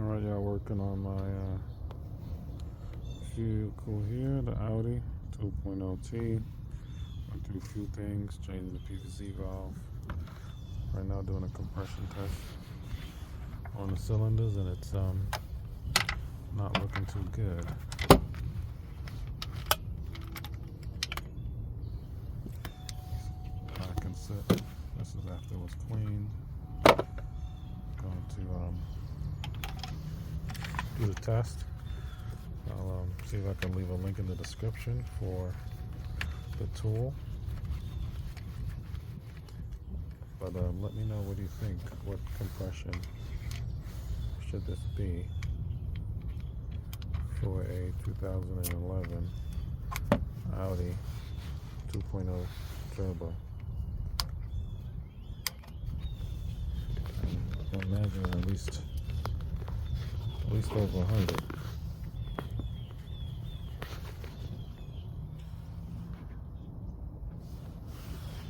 Alright, y'all, working on my vehicle here, the Audi 2.0T. Went through a few things, changing the PVC valve. Right now doing a compression test on the cylinders, and it's not looking too good. I can sit. This is after it was cleaned. Going to do the test. I'll see if I can leave a link in the description for the tool. But let me know, what do you think? What compression should this be for a 2011 Audi 2.0 Turbo? I imagine at least over 100.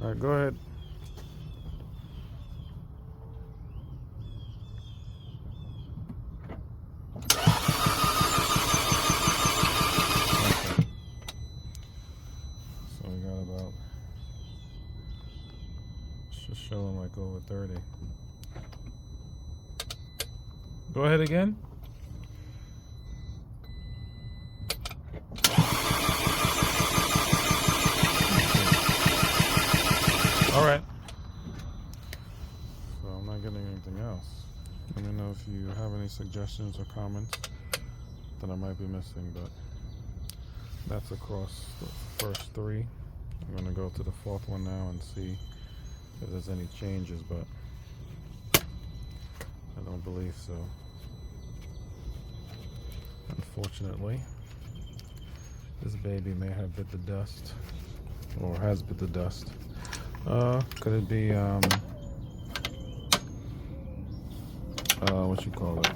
All right, go ahead. So we got about, it's just showing like over 30. Go ahead again. All right. So I'm not getting anything else. Let me know if you have any suggestions or comments that I might be missing, but that's across the first three. I'm gonna go to the fourth one now and see if there's any changes, but I don't believe so. Unfortunately, this baby may have bit the dust, or has bit the dust. Could it be what you call it?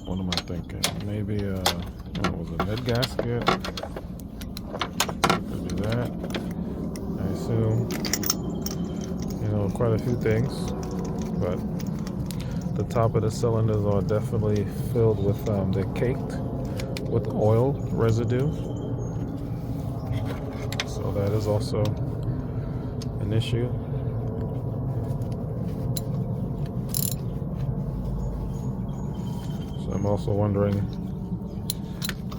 What am I thinking? Maybe what was it, head gasket? Could be that. I assume, quite a few things, but the top of the cylinders are definitely filled with, they're caked with oil residue, so that is also an issue. So I'm also wondering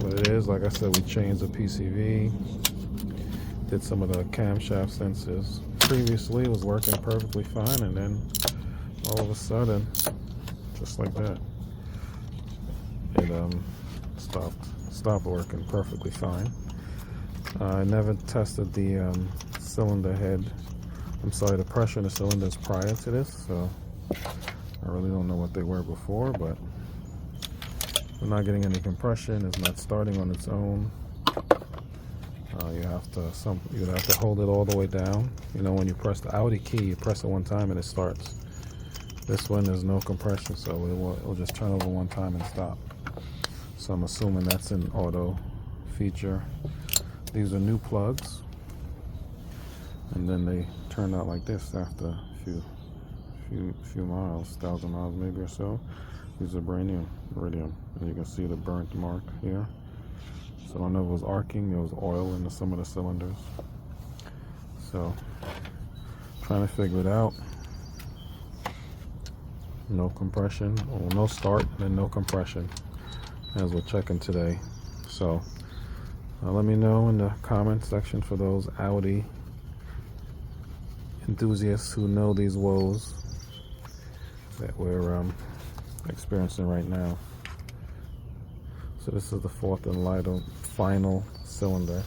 what it is. Like I said, we changed the PCV, did some of the camshaft sensors. Previously it was working perfectly fine, and then all of a sudden, just like that, it stopped working perfectly fine. I never tested the cylinder head. The pressure in the cylinders prior to this, so I really don't know what they were before, but we're not getting any compression. It's not starting on its own. You have to hold it all the way down. When you press the Audi key, you press it one time and it starts. This one, there's no compression, so it'll just turn over one time and stop. So I'm assuming that's an auto feature. These are new plugs, and then they turn out like this after a few miles, 1,000 miles maybe or so. These are brand new, iridium, and you can see the burnt mark here. So I know it was arcing. There was oil in some of the cylinders. So trying to figure it out. No compression, or no start, then no compression, as we're checking today. So let me know in the comment section for those Audi enthusiasts who know these woes that we're experiencing right now. So this is the fourth and final cylinder.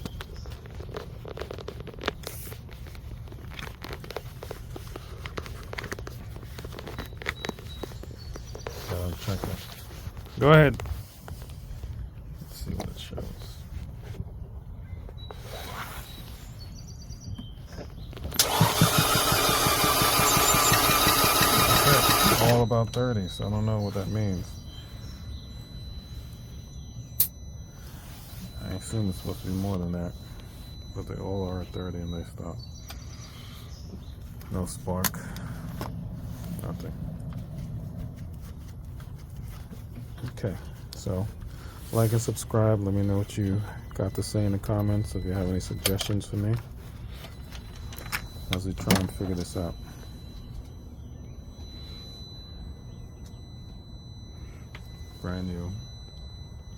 Check it. Go ahead. Let's see what it shows. Okay. All about 30, so I don't know what that means. I assume it's supposed to be more than that, but they all are at 30 and they stop. No spark. Nothing. Okay, so like and subscribe. Let me know what you got to say in the comments. If you have any suggestions for me as we try and figure this out. Brand new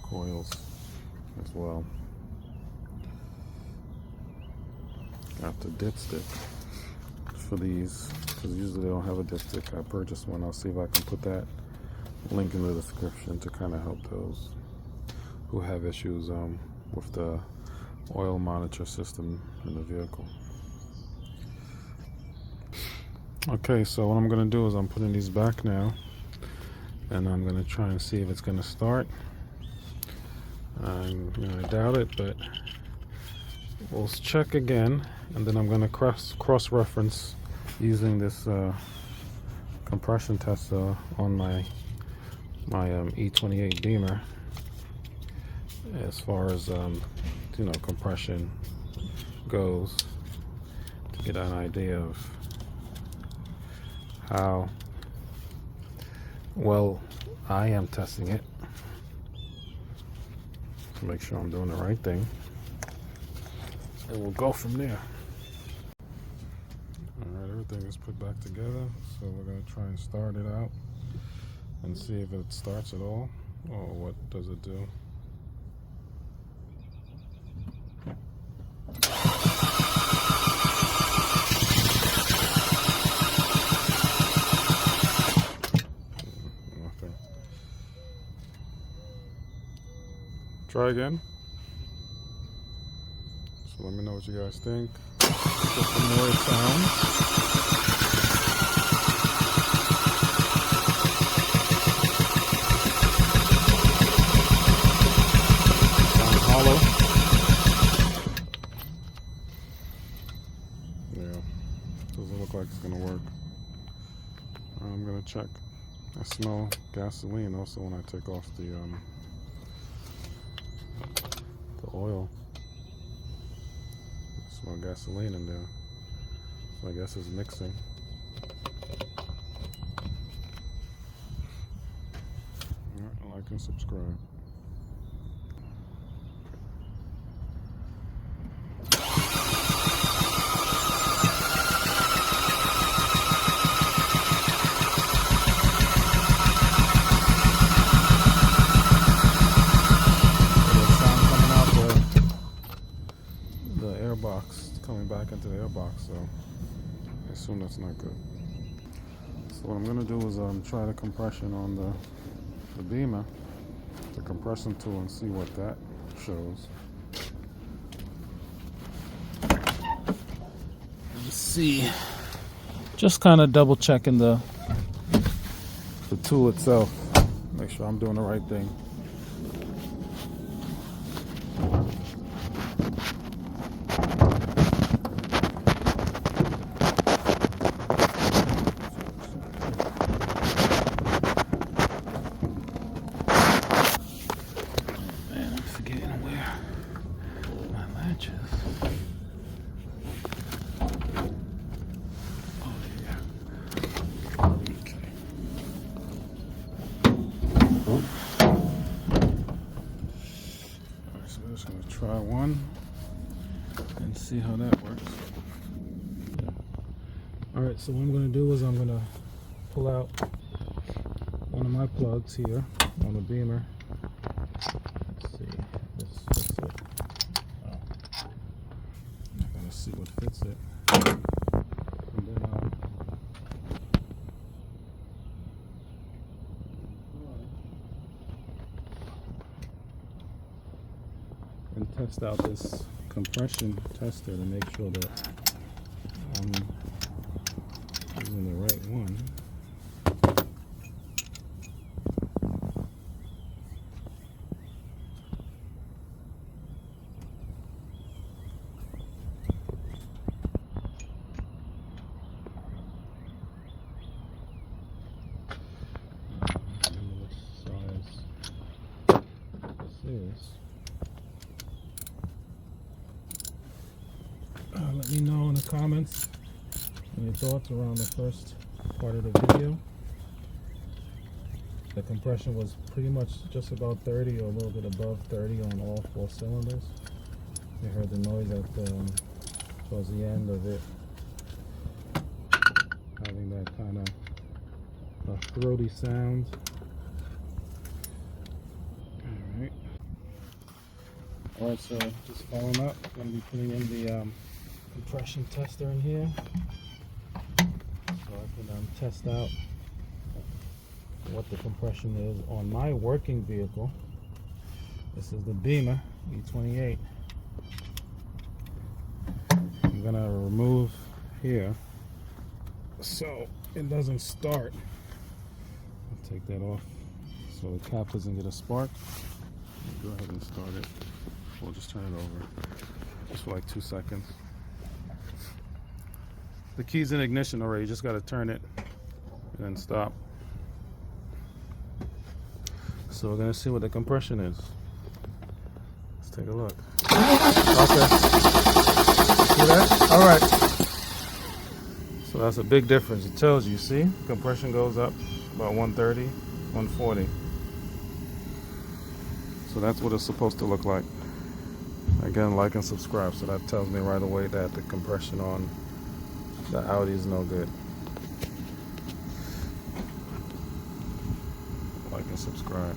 coils as well. Got the dipstick for these, because usually they don't have a dipstick. I purchased one. I'll see if I can put that link in the description to kind of help those who have issues with the oil monitor system in the vehicle. Okay, so what I'm going to do is I'm putting these back now, and I'm going to try and see if it's going to start. I doubt it, but we'll check again, and then I'm going to cross-reference using this compression tester on my E28 Beamer as far as compression goes, to get an idea of how well I am testing it, to make sure I'm doing the right thing, and we'll go from there. Alright, everything is put back together, so we're going to try and start it out and see if it starts at all, or what does it do. Nothing. Try again. So let me know what you guys think. Get some more sound. Sounds hollow. Yeah, doesn't look like it's gonna work. I'm gonna check. I smell gasoline also when I take off the oil. I smell gasoline in there, so I guess it's mixing. Alright, like and subscribe. Airbox coming back into the airbox, so I assume that's not good. So what I'm going to do is try the compression on the Beamer, the compression tool, and see what that shows. Let's see. Just kind of double checking the tool itself, make sure I'm doing the right thing. Try one and see how that works. Alright, so what I'm going to do is I'm going to pull out one of my plugs here on the Beamer. Let's see if this fits it. Oh. I'm going to see what fits it. And then and test out this compression tester to make sure that I'm using the right one. Which size this is. Let me know in the comments And your thoughts around the first part of the video. The compression was pretty much just about 30 or a little bit above 30 on all 4 cylinders. You heard the noise at towards the end of it, having that kind of throaty sound. Alright, so just following up, I'm going to be putting in the compression tester in here so I can test out what the compression is on my working vehicle. This is the BMW E28. I'm going to remove here so it doesn't start. I'll take that off so the cap doesn't get a spark. Go ahead and start it. We'll just turn it over just for like 2 seconds. The key's in ignition already, you just got to turn it and then stop. So we're going to see what the compression is. Let's take a look. Okay. See that? Alright. So that's a big difference. It tells you, see? Compression goes up about 130, 140. So that's what it's supposed to look like. Again, like and subscribe. So that tells me right away that the compression on the Audi is no good. Like and subscribe.